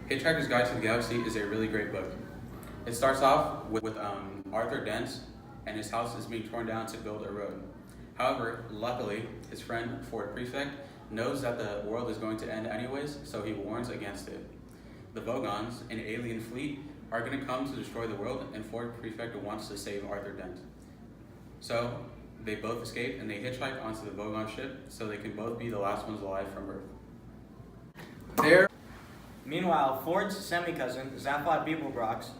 Hitchhiker's Guide to the Galaxy is a really great book. It starts off with Arthur Dent, and his house is being torn down to build a road. However, luckily, his friend Ford Prefect knows that the world is going to end anyways, so he warns against it. The Vogons, an alien fleet, are going to come to destroy the world, and Ford Prefect wants to save Arthur Dent. So, they both escape and they hitchhike onto the Vogon ship so they can both be the last ones alive from Earth. Meanwhile, Ford's semi-cousin, Zaphod Beeblebrox,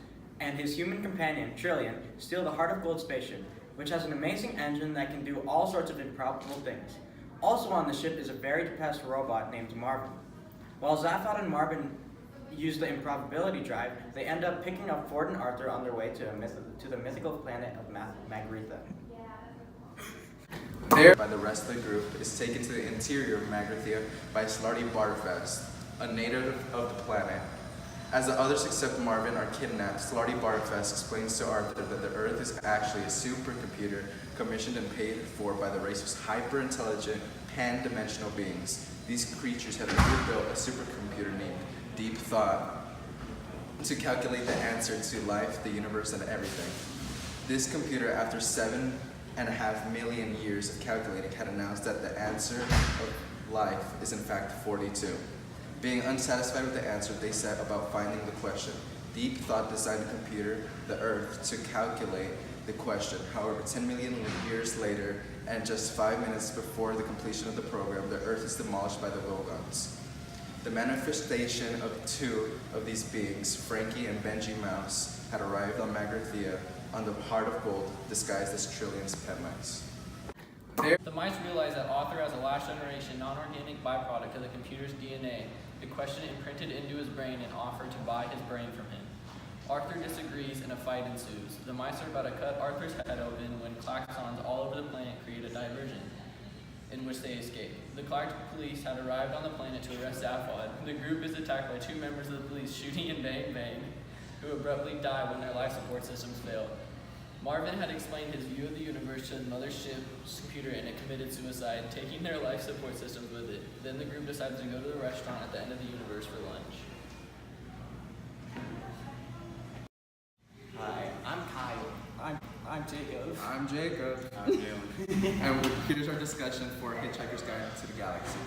and his human companion, Trillian, steal the Heart of Gold spaceship, which has an amazing engine that can do all sorts of improbable things. Also on the ship is a very depressed robot named Marvin. While Zaphod and Marvin use the improbability drive, they end up picking up Ford and Arthur on their way to the mythical planet of Magritha. There, by the rest of the group, is taken to the interior of Magrathea by Slarty Barterfest, a native of the planet. As the others except Marvin are kidnapped, Slarty Barterfest explains to Arthur that the Earth is actually a supercomputer commissioned and paid for by the race of hyper-intelligent, pan-dimensional beings. These creatures have built a supercomputer named Deep Thought to calculate the answer to life, the universe, and everything. This computer, after 7.5 million years of calculating, had announced that the answer of life is in fact 42. Being unsatisfied with the answer, they set about finding the question. Deep Thought designed a computer, the Earth, to calculate the question. However, 10 million years later, and just 5 minutes before the completion of the program, the Earth is demolished by the Vogons. The manifestation of two of these beings, Frankie and Benji Mouse, had arrived on Magrathea on the Heart of Gold, disguised as Trillian's pet mice. The mice realize that Arthur has a last generation non-organic byproduct of the computer's DNA. The question imprinted into his brain and offer to buy his brain from him. Arthur disagrees and a fight ensues. The mice are about to cut Arthur's head open when klaxons all over the planet create a diversion in which they escape. The Clark police had arrived on the planet to arrest Zaphod. The group is attacked by two members of the police shooting and bang bang, who abruptly die when their life support systems fail. Marvin had explained his view of the universe to the mothership's computer and it committed suicide, taking their life support systems with it. Then the group decided to go to the restaurant at the end of the universe for lunch. Hi, I'm Kyle. I'm Jacob. I'm Jacob. I'm Jalen. And here's our discussion for Hitchhiker's Guide to the Galaxy.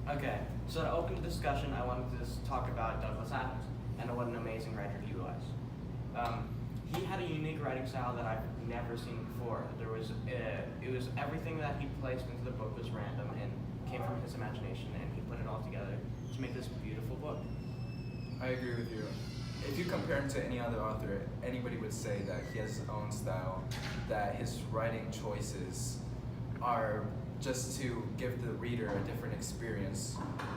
Okay, so to open the discussion, I wanted to just talk about Douglas Adams and what an amazing writer he was. He had a unique writing style that I've never seen before. It was everything that he placed into the book was random and came from his imagination, and he put it all together to make this beautiful book. I agree with you. If you compare him to any other author, anybody would say that he has his own style, that his writing choices are just to give the reader a different experience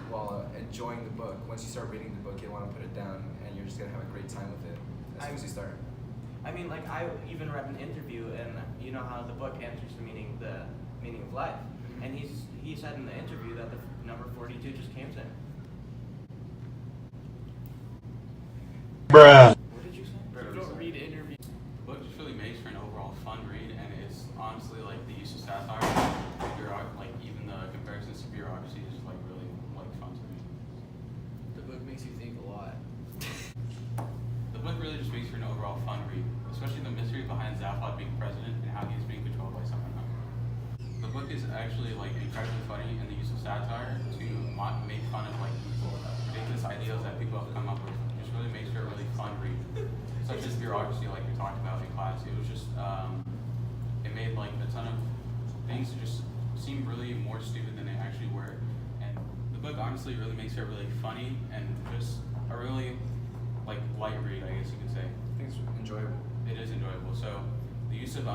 while enjoying the book. Once you start reading the book, you want to put it down, and you're just going to have a great time with it as soon as you start. I mean, like, I even read an interview, and you know how the book answers the meaning of life. And he said in the interview that the number 42 just came to him. Bruh. What did you say? Don't read interviews. The book just really makes for an overall fun read, and it's honestly like the use of satire, like even the comparisons to bureaucracy is like really like fun to me. The book makes you think a lot. The book really just makes for an overall fun read, especially the mystery behind Zaphod being president and how he's being controlled by someone else. The book is actually like incredibly funny in the use of satire to make fun of like ridiculous ideas that people have come up with. It just really makes for a really fun read, such as bureaucracy, like we talked about in class. It was just it made like a ton of things just seem really more stupid than they actually were. And the book honestly really makes it really funny and just a really like light read, I guess you could say. I think it's enjoyable. It is enjoyable. So the use of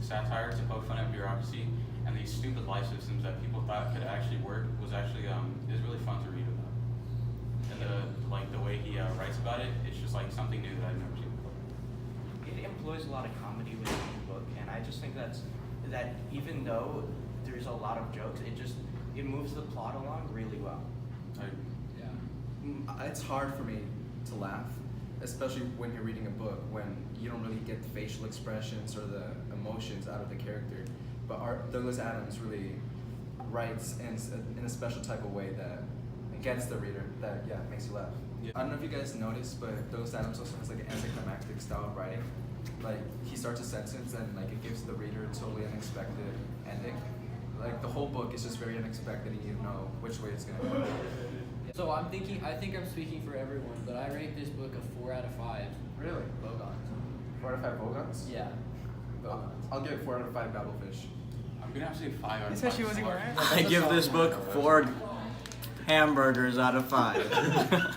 satire to poke fun at bureaucracy and these stupid life systems that people thought could actually work was actually is really fun to read about. And the way he writes about it, it's just like something new that I've never seen before. It employs a lot of comedy within the book, and I just think that even though there's a lot of jokes, it moves the plot along really well. I, It's hard for me to laugh especially when you're reading a book, when you don't really get the facial expressions or the emotions out of the character. But Douglas Adams really writes in a special type of way that gets the reader, that makes you laugh. Yeah. I don't know if you guys noticed, but Douglas Adams also has like an anticlimactic style of writing. Like he starts a sentence and like it gives the reader a totally unexpected ending. Like the whole book is just very unexpected and you don't know which way it's gonna go. So I think I'm speaking for everyone, but I rate this book a 4 out of 5. Really? Bogans. 4 out of 5 Bogans? Yeah. Bogans. I'll give it 4 out of 5 Babblefish. I'm gonna have to say 5 out of You 5. said she wasn't gonna I give this book 4 hamburgers out of 5.